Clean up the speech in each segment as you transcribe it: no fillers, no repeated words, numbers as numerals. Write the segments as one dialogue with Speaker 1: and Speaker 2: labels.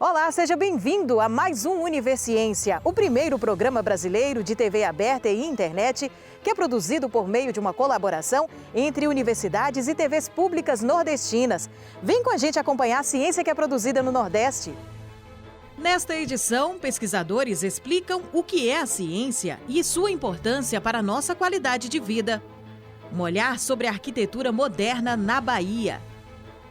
Speaker 1: Olá, seja bem-vindo a mais um Universiência, o primeiro programa brasileiro de TV aberta e internet que é produzido por meio de uma colaboração entre universidades e TVs públicas nordestinas. Vem com a gente acompanhar a ciência que é produzida no Nordeste. Nesta edição, pesquisadores explicam o que é a ciência e sua importância para a nossa qualidade de vida. Um olhar sobre a arquitetura moderna na Bahia.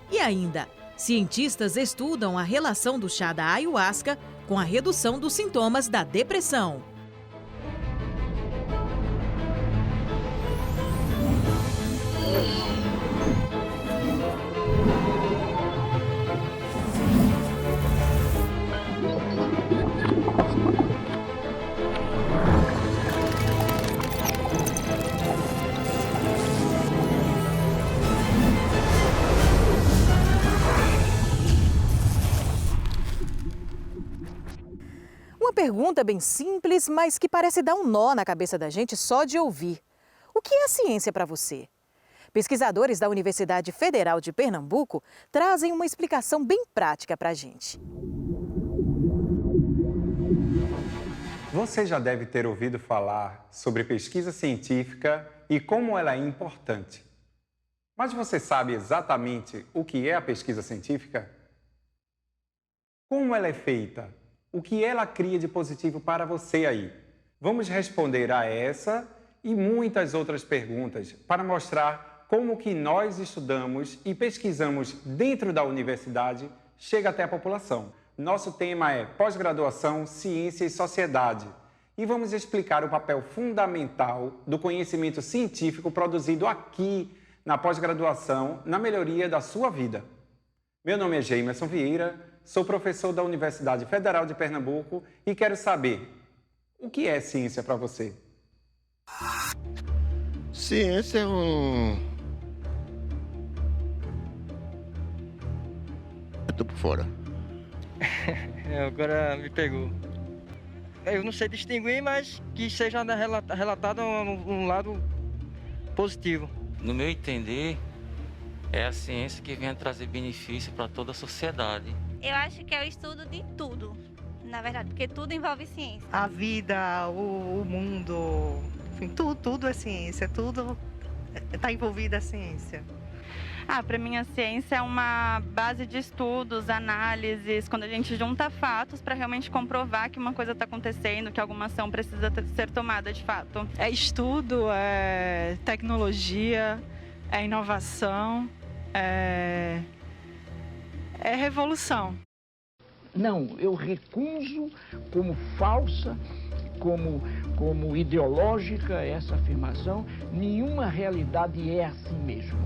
Speaker 1: E ainda, cientistas estudam a relação do chá da ayahuasca com a redução dos sintomas da depressão. Uma pergunta bem simples, mas que parece dar um nó na cabeça da gente só de ouvir. O que é a ciência para você? Pesquisadores da Universidade Federal de Pernambuco trazem uma explicação bem prática para a gente.
Speaker 2: Você já deve ter ouvido falar sobre pesquisa científica e como ela é importante. Mas você sabe exatamente o que é a pesquisa científica? Como ela é feita? O que ela cria de positivo para você aí? Vamos responder a essa e muitas outras perguntas para mostrar como que nós estudamos e pesquisamos dentro da universidade chega até a população. Nosso tema é Pós-graduação, Ciência e Sociedade. E vamos explicar o papel fundamental do conhecimento científico produzido aqui na pós-graduação na melhoria da sua vida. Meu nome é Geimerson Vieira. Sou professor da Universidade Federal de Pernambuco e quero saber, o que é ciência para você?
Speaker 3: Ciência é Eu tô por fora.
Speaker 4: Agora me pegou. Eu não sei distinguir, mas que seja relatado um lado positivo.
Speaker 5: No meu entender, é a ciência que vem a trazer benefício para toda a sociedade.
Speaker 6: Eu acho que é o estudo de tudo, na verdade, porque tudo envolve ciência.
Speaker 7: A vida, o mundo, enfim, tudo é ciência, tudo está envolvido a ciência.
Speaker 8: Para mim a ciência é uma base de estudos, análises, quando a gente junta fatos para realmente comprovar que uma coisa está acontecendo, que alguma ação precisa ser tomada de fato.
Speaker 9: É estudo, é tecnologia, é inovação, é revolução.
Speaker 10: Não, eu recuso como falsa, como ideológica essa afirmação. Nenhuma realidade é assim mesmo.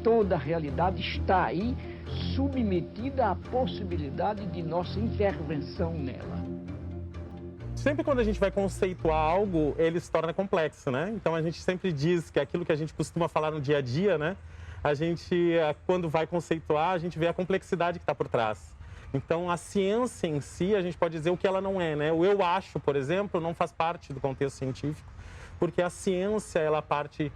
Speaker 10: Toda realidade está aí submetida à possibilidade de nossa intervenção nela.
Speaker 11: Sempre quando a gente vai conceituar algo, ele se torna complexo, né? Então a gente sempre diz que aquilo que a gente costuma falar no dia a dia, né? A gente, quando vai conceituar, a gente vê a complexidade que está por trás. Então, a ciência em si, a gente pode dizer o que ela não é, né? O eu acho, por exemplo, não faz parte do contexto científico, porque a ciência, ela parte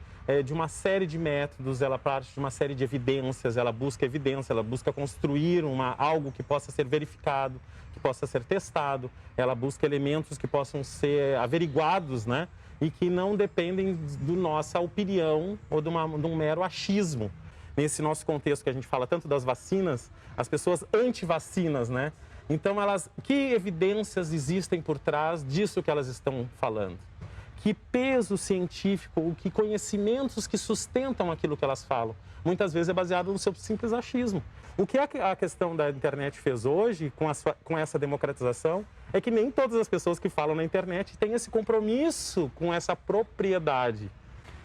Speaker 11: de uma série de métodos, ela parte de uma série de evidências, ela busca evidência, ela busca construir algo que possa ser verificado, que possa ser testado, ela busca elementos que possam ser averiguados, né? E que não dependem da nossa opinião ou de um mero achismo. Nesse nosso contexto que a gente fala tanto das vacinas, as pessoas anti-vacinas, né? Então, que evidências existem por trás disso que elas estão falando? Que peso científico, que conhecimentos que sustentam aquilo que elas falam? Muitas vezes é baseado no seu simples achismo. O que a questão da internet fez hoje, com essa democratização, é que nem todas as pessoas que falam na internet têm esse compromisso com essa propriedade.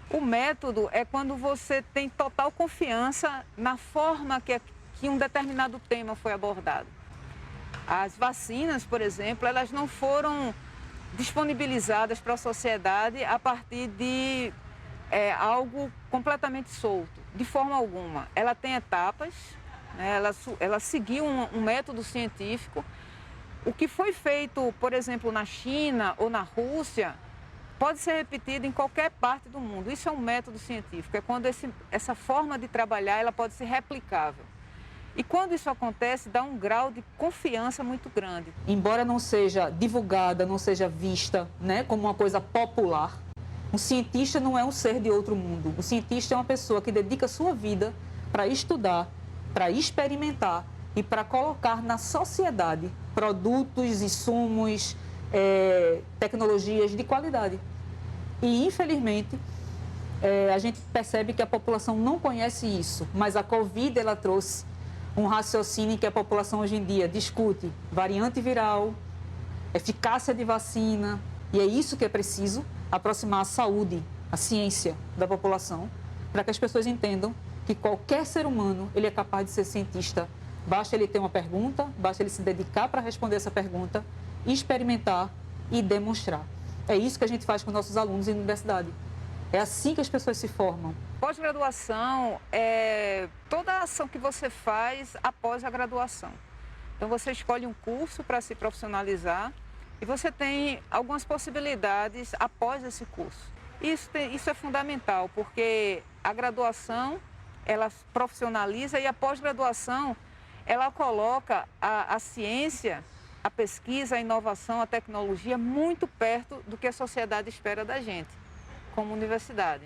Speaker 9: O método é quando você tem total confiança na forma que um determinado tema foi abordado. As vacinas, por exemplo, elas não foram disponibilizadas para a sociedade a partir de algo completamente solto, de forma alguma. Ela tem etapas, né? Ela seguiu um método científico. O que foi feito, por exemplo, na China ou na Rússia, pode ser repetido em qualquer parte do mundo. Isso é um método científico, é quando essa forma de trabalhar ela pode ser replicável. E quando isso acontece, dá um grau de confiança muito grande.
Speaker 12: Embora não seja divulgada, não seja vista, né, como uma coisa popular, um cientista não é um ser de outro mundo. O cientista é uma pessoa que dedica sua vida para estudar, para experimentar e para colocar na sociedade produtos, insumos, tecnologias de qualidade. E, infelizmente, a gente percebe que a população não conhece isso, mas a Covid ela trouxe um raciocínio que a população hoje em dia discute variante viral, eficácia de vacina, e é isso que é preciso, aproximar a saúde, a ciência da população, para que as pessoas entendam que qualquer ser humano ele é capaz de ser cientista. Basta ele ter uma pergunta, basta ele se dedicar para responder essa pergunta, experimentar e demonstrar. É isso que a gente faz com nossos alunos em universidade. É assim que as pessoas se formam.
Speaker 9: Pós-graduação é toda a ação que você faz após a graduação. Então você escolhe um curso para se profissionalizar e você tem algumas possibilidades após esse curso. Isso é fundamental, porque a graduação ela profissionaliza e a pós-graduação ela coloca a ciência, a pesquisa, a inovação, a tecnologia muito perto do que a sociedade espera da gente, como universidade.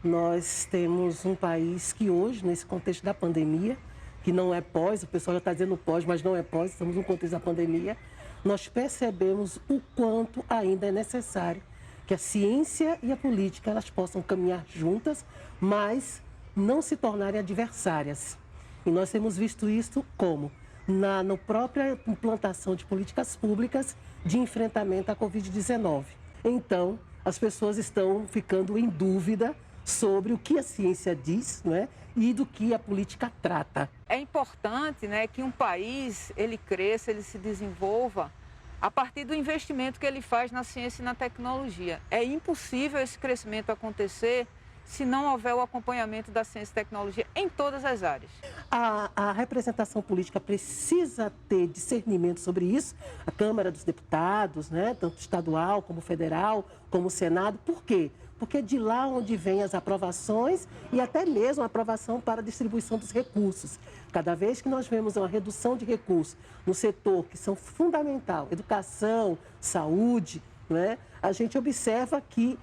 Speaker 13: Nós temos um país que hoje, nesse contexto da pandemia, que não é pós, o pessoal já está dizendo pós, mas não é pós, estamos no contexto da pandemia, nós percebemos o quanto ainda é necessário que a ciência e a política elas possam caminhar juntas, mas não se tornarem adversárias. E nós temos visto isso como? Na própria implantação de políticas públicas de enfrentamento à Covid-19. Então, as pessoas estão ficando em dúvida sobre o que a ciência diz, não é? E do que a política trata.
Speaker 9: É importante, né, que um país ele cresça, ele se desenvolva a partir do investimento que ele faz na ciência e na tecnologia. É impossível esse crescimento acontecer se não houver o acompanhamento da ciência e tecnologia em todas as áreas.
Speaker 13: A representação política precisa ter discernimento sobre isso, a Câmara dos Deputados, né, tanto estadual como federal, como o Senado. Por quê? Porque é de lá onde vêm as aprovações e até mesmo a aprovação para a distribuição dos recursos. Cada vez que nós vemos uma redução de recursos no setor que são fundamental, educação, saúde, né, a gente observa que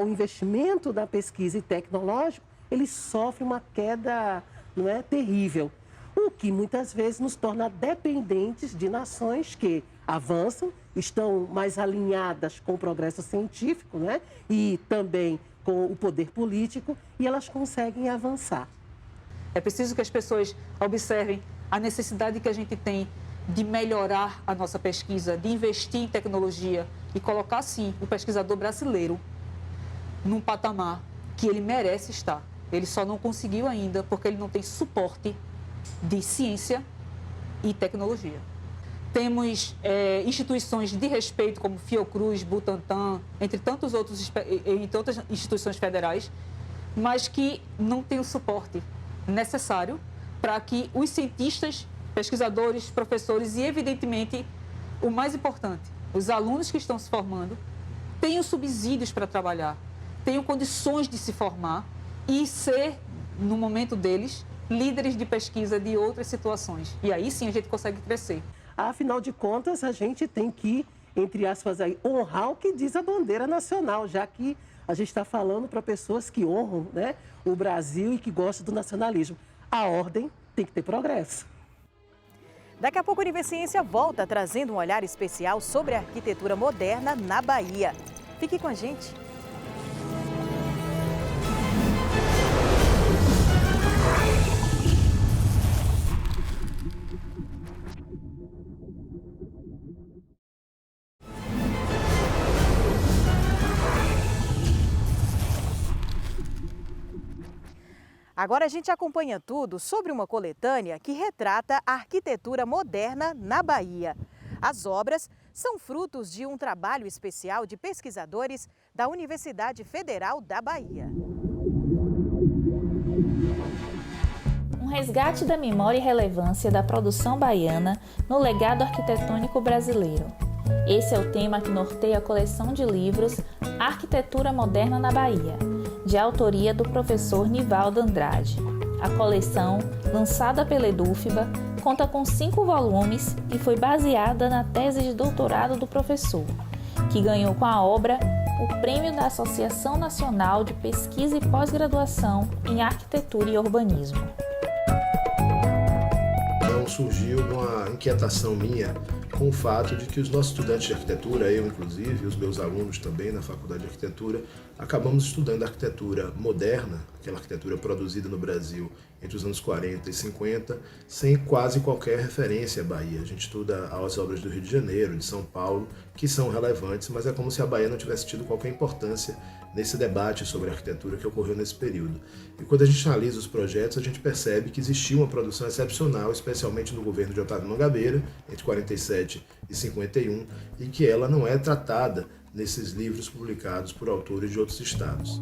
Speaker 13: o investimento da pesquisa e tecnológico, ele sofre uma queda, não é, terrível. O que muitas vezes nos torna dependentes de nações que avançam, estão mais alinhadas com o progresso científico, né, e também com o poder político, e elas conseguem avançar.
Speaker 12: É preciso que as pessoas observem a necessidade que a gente tem de melhorar a nossa pesquisa, de investir em tecnologia e colocar, sim, o pesquisador brasileiro num patamar que ele merece estar. Ele só não conseguiu ainda porque ele não tem suporte de ciência e tecnologia. Temos instituições de respeito como Fiocruz, Butantan, entre tantas outras instituições federais, mas que não têm o suporte necessário para que os cientistas, pesquisadores, professores e, evidentemente, o mais importante, os alunos que estão se formando, tenham subsídios para trabalhar, tenham condições de se formar e ser, no momento deles, líderes de pesquisa de outras situações. E aí sim a gente consegue crescer.
Speaker 13: Afinal de contas, a gente tem que, entre aspas, aí, honrar o que diz a bandeira nacional, já que a gente está falando para pessoas que honram, né, o Brasil e que gostam do nacionalismo. A ordem tem que ter progresso.
Speaker 1: Daqui a pouco a Univerciência volta trazendo um olhar especial sobre a arquitetura moderna na Bahia. Fique com a gente. Agora a gente acompanha tudo sobre uma coletânea que retrata a arquitetura moderna na Bahia. As obras são frutos de um trabalho especial de pesquisadores da Universidade Federal da Bahia.
Speaker 14: Um resgate da memória e relevância da produção baiana no legado arquitetônico brasileiro. Esse é o tema que norteia a coleção de livros Arquitetura Moderna na Bahia, de autoria do professor Nivaldo Andrade. A coleção, lançada pela Edufba, conta com 5 volumes e foi baseada na tese de doutorado do professor, que ganhou com a obra o prêmio da Associação Nacional de Pesquisa e Pós-Graduação em Arquitetura e Urbanismo.
Speaker 15: Então surgiu uma inquietação minha com o fato de que os nossos estudantes de arquitetura, eu inclusive, os meus alunos também na Faculdade de Arquitetura, acabamos estudando arquitetura moderna, aquela arquitetura produzida no Brasil entre os anos 40 e 50, sem quase qualquer referência à Bahia. A gente estuda as obras do Rio de Janeiro, de São Paulo, que são relevantes, mas é como se a Bahia não tivesse tido qualquer importância nesse debate sobre arquitetura que ocorreu nesse período. E quando a gente analisa os projetos, a gente percebe que existia uma produção excepcional, especialmente no governo de Otávio Mangabeira, entre 47 e 51, e que ela não é tratada nesses livros publicados por autores de outros estados.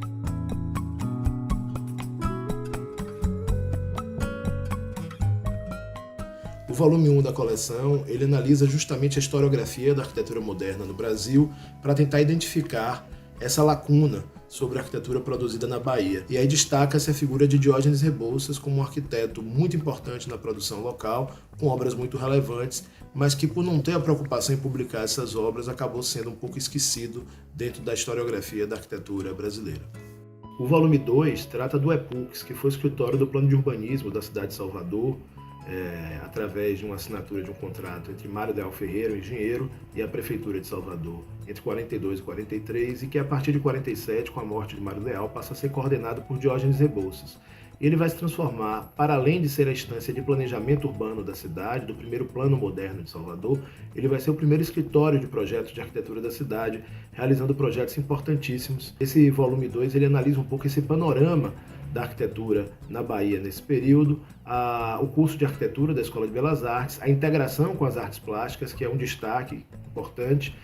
Speaker 15: O volume 1 da coleção, ele analisa justamente a historiografia da arquitetura moderna no Brasil para tentar identificar essa lacuna sobre a arquitetura produzida na Bahia. E aí destaca-se a figura de Diógenes Rebouças como um arquiteto muito importante na produção local, com obras muito relevantes, mas que por não ter a preocupação em publicar essas obras, acabou sendo um pouco esquecido dentro da historiografia da arquitetura brasileira. O volume 2 trata do EPUCS, que foi o escritório do Plano de Urbanismo da cidade de Salvador, através de uma assinatura de um contrato entre Mário Leal Ferreira, o engenheiro, e a Prefeitura de Salvador, entre 42 e 43, e que a partir de 47, com a morte de Mário Leal, passa a ser coordenado por Diógenes Rebouças. Ele vai se transformar, para além de ser a instância de planejamento urbano da cidade, do primeiro plano moderno de Salvador, ele vai ser o primeiro escritório de projetos de arquitetura da cidade, realizando projetos importantíssimos. Esse volume 2 ele analisa um pouco esse panorama da arquitetura na Bahia nesse período, o curso de arquitetura da Escola de Belas Artes, a integração com as artes plásticas, que é um destaque importante.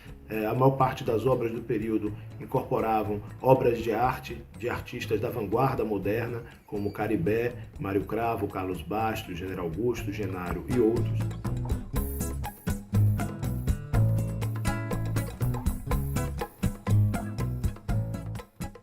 Speaker 15: A maior parte das obras do período incorporavam obras de arte de artistas da vanguarda moderna, como Caribé, Mário Cravo, Carlos Bastos, General Augusto, Genário e outros.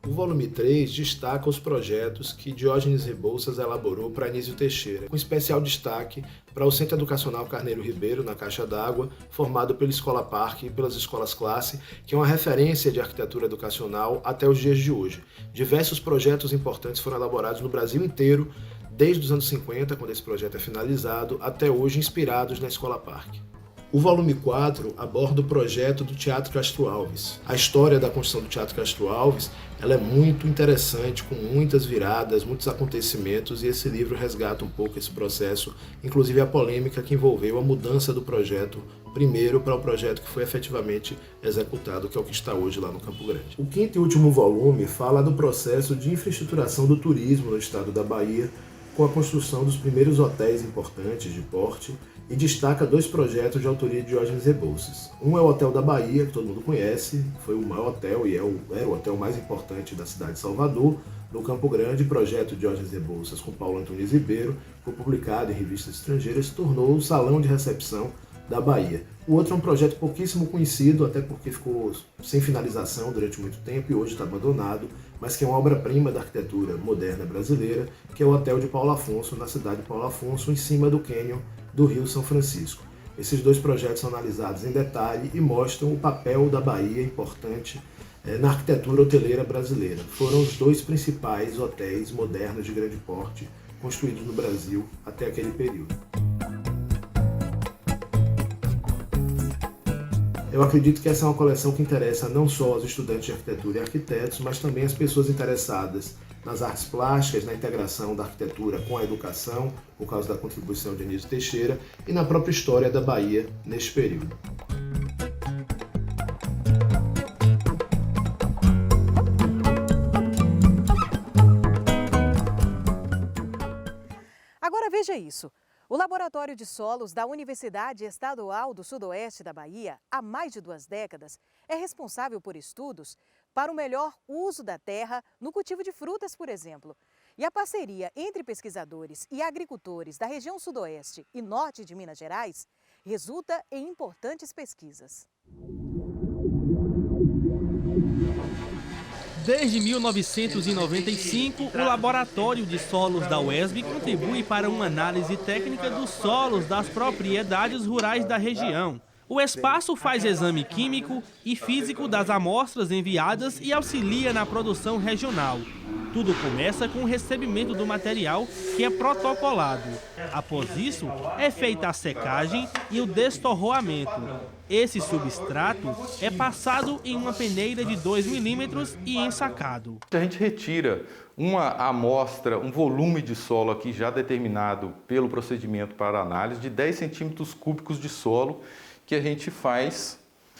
Speaker 15: O volume 3 destaca os projetos que Diógenes Rebouças elaborou para Anísio Teixeira, com especial destaque para o Centro Educacional Carneiro Ribeiro, na Caixa d'Água, formado pela Escola Parque e pelas escolas classe, que é uma referência de arquitetura educacional até os dias de hoje. Diversos projetos importantes foram elaborados no Brasil inteiro, desde os anos 50, quando esse projeto é finalizado, até hoje, inspirados na Escola Parque. O volume 4 aborda o projeto do Teatro Castro Alves. A história da construção do Teatro Castro Alves ela é muito interessante, com muitas viradas, muitos acontecimentos, e esse livro resgata um pouco esse processo, inclusive a polêmica que envolveu a mudança do projeto primeiro para o projeto que foi efetivamente executado, que é o que está hoje lá no Campo Grande. O quinto e último volume fala do processo de infraestruturação do turismo no estado da Bahia, com a construção dos primeiros hotéis importantes de porte, e destaca 2 projetos de autoria de Diógenes Rebouças. Um é o Hotel da Bahia, que todo mundo conhece, foi o maior hotel e era o hotel mais importante da cidade de Salvador, no Campo Grande. Projeto de Diógenes Rebouças com Paulo Antunes Ribeiro, foi publicado em revistas estrangeiras, se tornou o salão de recepção da Bahia. O outro é um projeto pouquíssimo conhecido, até porque ficou sem finalização durante muito tempo e hoje está abandonado, mas que é uma obra-prima da arquitetura moderna brasileira, que é o Hotel de Paulo Afonso, na cidade de Paulo Afonso, em cima do cânion do Rio São Francisco. Esses 2 projetos são analisados em detalhe e mostram o papel da Bahia importante na arquitetura hoteleira brasileira. Foram os 2 principais hotéis modernos de grande porte construídos no Brasil até aquele período. Eu acredito que essa é uma coleção que interessa não só aos estudantes de arquitetura e arquitetos, mas também as pessoas interessadas nas artes plásticas, na integração da arquitetura com a educação, por causa da contribuição de Anísio Teixeira, e na própria história da Bahia neste período.
Speaker 1: Agora veja isso. O Laboratório de Solos da Universidade Estadual do Sudoeste da Bahia, há mais de 2 décadas, é responsável por estudos para o melhor uso da terra no cultivo de frutas, por exemplo. E a parceria entre pesquisadores e agricultores da região Sudoeste e Norte de Minas Gerais resulta em importantes pesquisas.
Speaker 16: Desde 1995, o Laboratório de Solos da UESB contribui para uma análise técnica dos solos das propriedades rurais da região. O espaço faz exame químico e físico das amostras enviadas e auxilia na produção regional. Tudo começa com o recebimento do material, que é protocolado. Após isso, é feita a secagem e o destorroamento. Esse substrato é passado em uma peneira de 2 milímetros e ensacado.
Speaker 17: A gente retira uma amostra, um volume de solo aqui já determinado pelo procedimento para análise de 10 centímetros cúbicos de solo, que a gente faz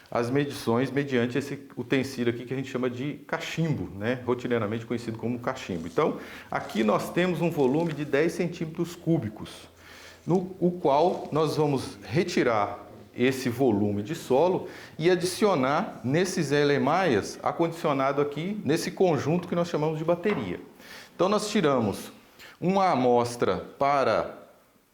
Speaker 17: as medições mediante esse utensílio aqui que a gente chama de cachimbo, né? Rotineiramente conhecido como cachimbo. Então, aqui nós temos um volume de 10 centímetros cúbicos, no qual nós vamos retirar esse volume de solo e adicionar nesses LMAs acondicionado aqui nesse conjunto que nós chamamos de bateria. Então, nós tiramos uma amostra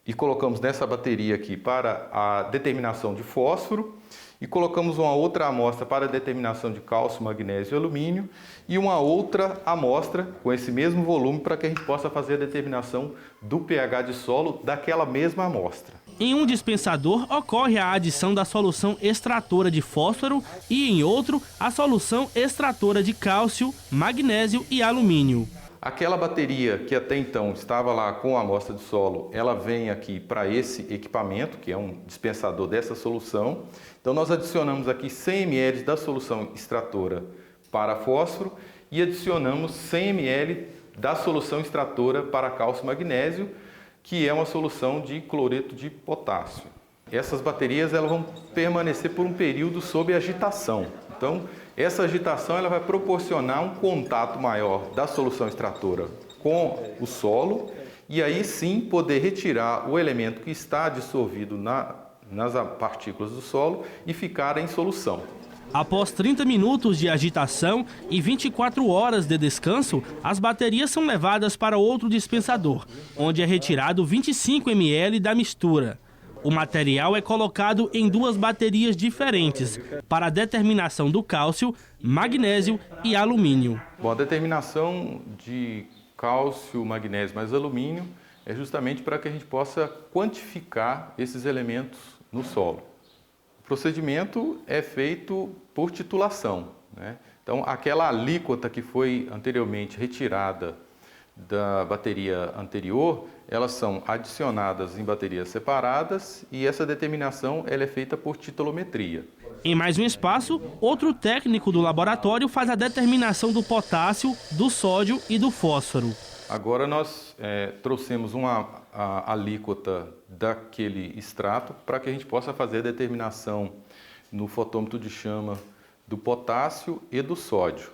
Speaker 17: e colocamos nessa bateria aqui para a determinação de fósforo e colocamos uma outra amostra para a determinação de cálcio, magnésio e alumínio e uma outra amostra com esse mesmo volume para que a gente possa fazer a determinação do pH de solo daquela mesma amostra.
Speaker 16: Em um dispensador ocorre a adição da solução extratora de fósforo e em outro a solução extratora de cálcio, magnésio e alumínio.
Speaker 17: Aquela bateria que até então estava lá com a amostra de solo, ela vem aqui para esse equipamento, que é um dispensador dessa solução. Então nós adicionamos aqui 100 ml da solução extratora para fósforo e adicionamos 100 ml da solução extratora para cálcio e magnésio, que é uma solução de cloreto de potássio. Essas baterias elas vão permanecer por um período sob agitação. Então, essa agitação ela vai proporcionar um contato maior da solução extratora com o solo e aí sim poder retirar o elemento que está dissolvido nas partículas do solo e ficar em solução.
Speaker 16: Após 30 minutos de agitação e 24 horas de descanso, as baterias são levadas para outro dispensador, onde é retirado 25 ml da mistura. O material é colocado em 2 baterias diferentes para a determinação do cálcio, magnésio e alumínio.
Speaker 17: Bom, a determinação de cálcio, magnésio mais alumínio é justamente para que a gente possa quantificar esses elementos no solo. O procedimento é feito por titulação, né? Então, aquela alíquota que foi anteriormente retirada da bateria anterior, elas são adicionadas em baterias separadas e essa determinação ela é feita por titulometria.
Speaker 16: Em mais um espaço, outro técnico do laboratório faz a determinação do potássio, do sódio e do fósforo.
Speaker 17: Agora nós trouxemos uma alíquota daquele extrato para que a gente possa fazer a determinação no fotômetro de chama do potássio e do sódio.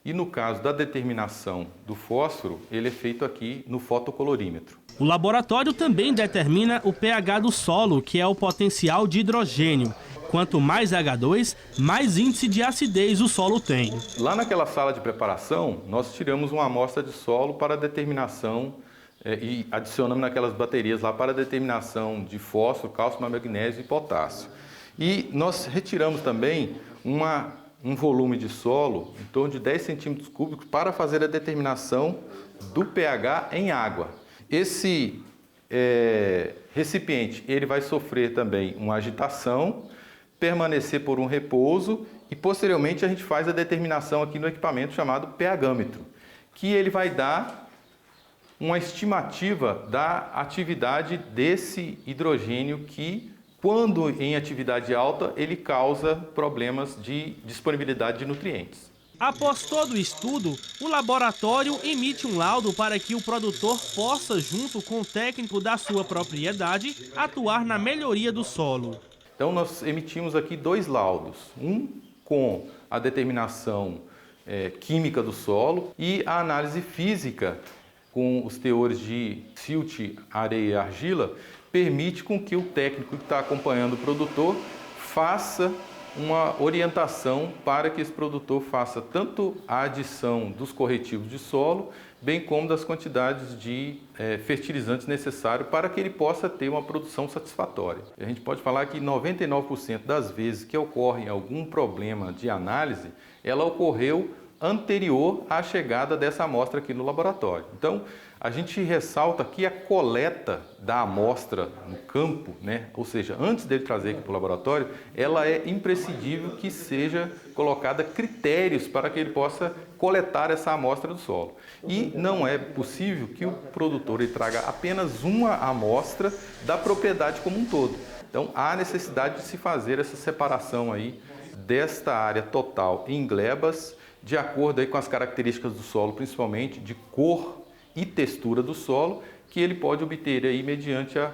Speaker 17: E no caso da determinação do fósforo, ele é feito aqui no fotocolorímetro.
Speaker 16: O laboratório também determina o pH do solo, que é o potencial de hidrogênio. Quanto mais H2, mais índice de acidez o solo tem.
Speaker 17: Lá naquela sala de preparação, nós tiramos uma amostra de solo para determinação e adicionamos naquelas baterias lá para determinação de fósforo, cálcio, magnésio e potássio. E nós retiramos também um volume de solo em torno de 10 centímetros cúbicos para fazer a determinação do pH em água. Esse recipiente ele vai sofrer também uma agitação, permanecer por um repouso e posteriormente a gente faz a determinação aqui no equipamento chamado pHmetro, que ele vai dar uma estimativa da atividade desse hidrogênio que, quando em atividade alta, ele causa problemas de disponibilidade de nutrientes.
Speaker 16: Após todo o estudo, o laboratório emite um laudo para que o produtor possa, junto com o técnico da sua propriedade, atuar na melhoria do solo.
Speaker 17: Então nós emitimos aqui 2 laudos, um com a determinação química do solo e a análise física com os teores de silt, areia e argila, permite com que o técnico que está acompanhando o produtor faça uma orientação para que esse produtor faça tanto a adição dos corretivos de solo, bem como das quantidades de fertilizantes necessários para que ele possa ter uma produção satisfatória. A gente pode falar que 99% das vezes que ocorre algum problema de análise, ela ocorreu anterior à chegada dessa amostra aqui no laboratório. Então, a gente ressalta aqui a coleta da amostra no campo, né? Ou seja, antes dele trazer aqui para o laboratório, ela é imprescindível que seja colocada critérios para que ele possa coletar essa amostra do solo. E não é possível que o produtor ele traga apenas uma amostra da propriedade como um todo. Então, há necessidade de se fazer essa separação aí desta área total em glebas, de acordo aí com as características do solo, principalmente de cor e textura do solo, que ele pode obter aí mediante a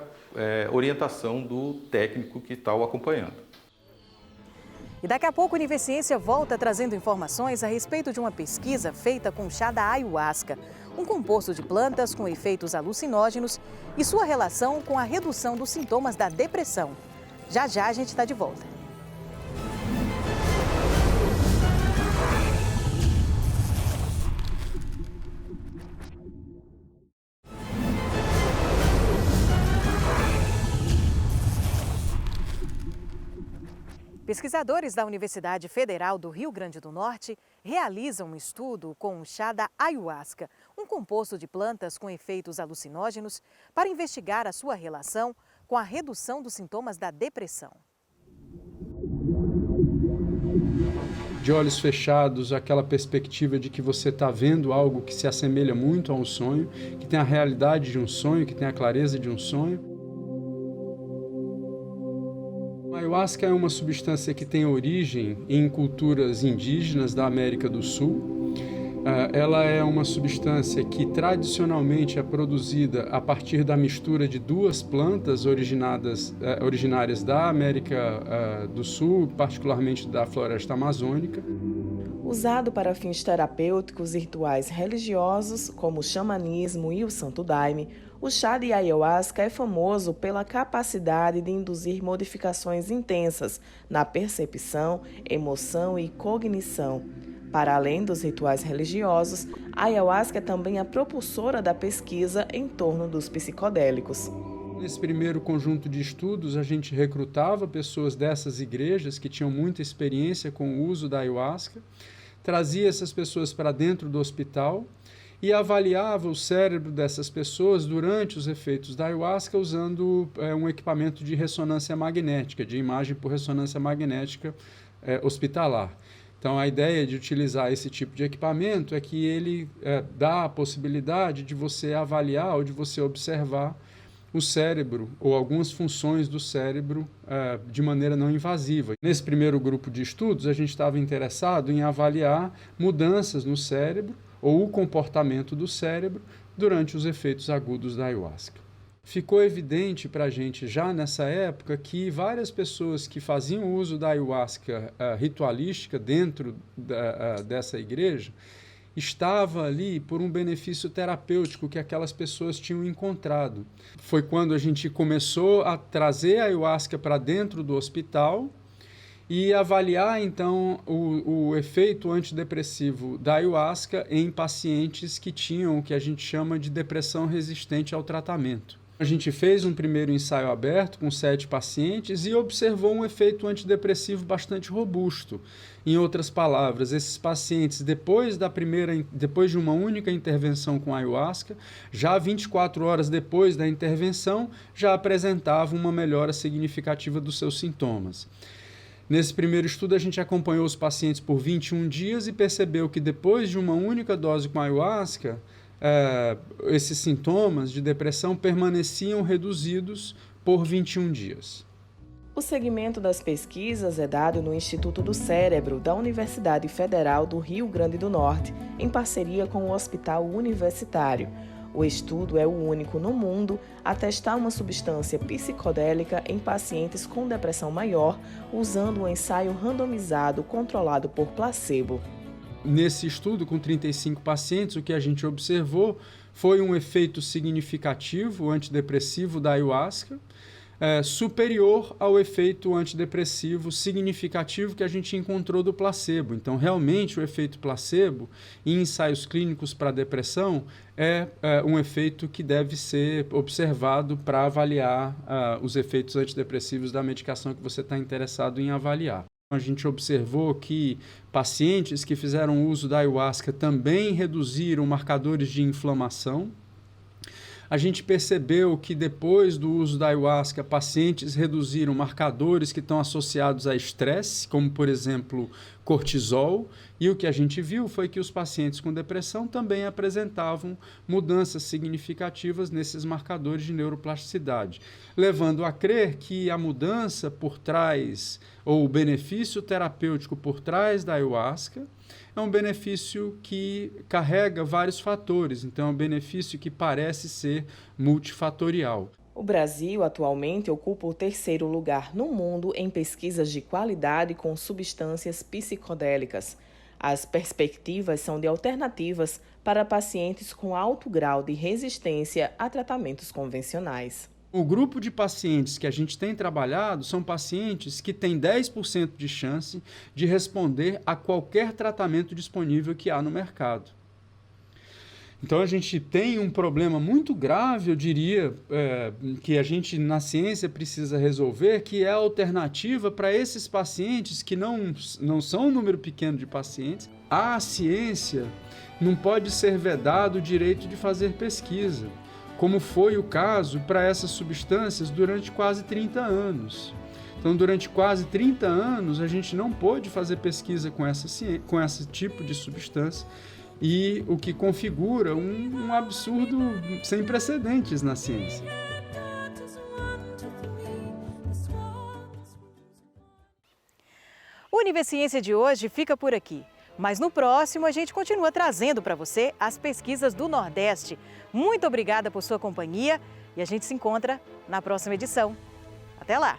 Speaker 17: orientação do técnico que está o acompanhando.
Speaker 1: E daqui a pouco, a Univerciência volta trazendo informações a respeito de uma pesquisa feita com chá da ayahuasca, um composto de plantas com efeitos alucinógenos e sua relação com a redução dos sintomas da depressão. Já já a gente está de volta. Pesquisadores da Universidade Federal do Rio Grande do Norte realizam um estudo com o chá da ayahuasca, um composto de plantas com efeitos alucinógenos, para investigar a sua relação com a redução dos sintomas da depressão.
Speaker 18: De olhos fechados, aquela perspectiva de que você está vendo algo que se assemelha muito a um sonho, que tem a realidade de um sonho, que tem a clareza de um sonho. A ayahuasca é uma substância que tem origem em culturas indígenas da América do Sul. Ela é uma substância que tradicionalmente é produzida a partir da mistura de duas plantas originárias da América do Sul, particularmente da floresta amazônica.
Speaker 19: Usado para fins terapêuticos e rituais religiosos, como o xamanismo e o santo daime, o chá de ayahuasca é famoso pela capacidade de induzir modificações intensas na percepção, emoção e cognição. Para além dos rituais religiosos, a ayahuasca é também a propulsora da pesquisa em torno dos psicodélicos.
Speaker 18: Nesse primeiro conjunto de estudos, a gente recrutava pessoas dessas igrejas que tinham muita experiência com o uso da ayahuasca, trazia essas pessoas para dentro do hospital e avaliava o cérebro dessas pessoas durante os efeitos da ayahuasca usando um equipamento de ressonância magnética, de imagem por ressonância magnética hospitalar. Então, a ideia de utilizar esse tipo de equipamento é que ele dá a possibilidade de você avaliar ou de você observar o cérebro ou algumas funções do cérebro de maneira não invasiva. Nesse primeiro grupo de estudos, a gente estava interessado em avaliar mudanças no cérebro ou o comportamento do cérebro durante os efeitos agudos da ayahuasca. Ficou evidente para a gente já nessa época que várias pessoas que faziam uso da ayahuasca ritualística dentro dessa igreja estava ali por um benefício terapêutico que aquelas pessoas tinham encontrado. Foi quando a gente começou a trazer a ayahuasca para dentro do hospital e avaliar, então, o efeito antidepressivo da ayahuasca em pacientes que tinham o que a gente chama de depressão resistente ao tratamento. A gente fez um primeiro ensaio aberto com 7 pacientes e observou um efeito antidepressivo bastante robusto. Em outras palavras, esses pacientes, depois de uma única intervenção com ayahuasca, já 24 horas depois da intervenção, já apresentavam uma melhora significativa dos seus sintomas. Nesse primeiro estudo, a gente acompanhou os pacientes por 21 dias e percebeu que depois de uma única dose com ayahuasca, esses sintomas de depressão permaneciam reduzidos por 21 dias.
Speaker 19: O segmento das pesquisas é dado no Instituto do Cérebro da Universidade Federal do Rio Grande do Norte, em parceria com o Hospital Universitário. O estudo é o único no mundo a testar uma substância psicodélica em pacientes com depressão maior, usando um ensaio randomizado controlado por placebo.
Speaker 18: Nesse estudo, com 35 pacientes, o que a gente observou foi um efeito significativo antidepressivo da ayahuasca, superior ao efeito antidepressivo significativo que a gente encontrou do placebo. Então, realmente, o efeito placebo em ensaios clínicos para depressão é um efeito que deve ser observado para avaliar os efeitos antidepressivos da medicação que você está interessado em avaliar. A gente observou que pacientes que fizeram uso da ayahuasca também reduziram marcadores de inflamação. A gente percebeu que depois do uso da ayahuasca, pacientes reduziram marcadores que estão associados a estresse, como, por exemplo, cortisol. E o que a gente viu foi que os pacientes com depressão também apresentavam mudanças significativas nesses marcadores de neuroplasticidade, levando a crer que a mudança por trás, ou o benefício terapêutico por trás da ayahuasca, é um benefício que carrega vários fatores, então é um benefício que parece ser multifatorial.
Speaker 19: O Brasil atualmente ocupa o 3º lugar no mundo em pesquisas de qualidade com substâncias psicodélicas. As perspectivas são de alternativas para pacientes com alto grau de resistência a tratamentos convencionais.
Speaker 18: O grupo de pacientes que a gente tem trabalhado são pacientes que têm 10% de chance de responder a qualquer tratamento disponível que há no mercado. Então a gente tem um problema muito grave, eu diria, que a gente na ciência precisa resolver, que é a alternativa para esses pacientes que não são um número pequeno de pacientes. A ciência não pode ser vedado o direito de fazer pesquisa, como foi o caso para essas substâncias durante quase 30 anos. Então, durante quase 30 anos, a gente não pôde fazer pesquisa com esse tipo de substância, e o que configura um absurdo sem precedentes na ciência.
Speaker 1: O Univerciência de hoje fica por aqui. Mas no próximo a gente continua trazendo para você as pesquisas do Nordeste. Muito obrigada por sua companhia e a gente se encontra na próxima edição. Até lá!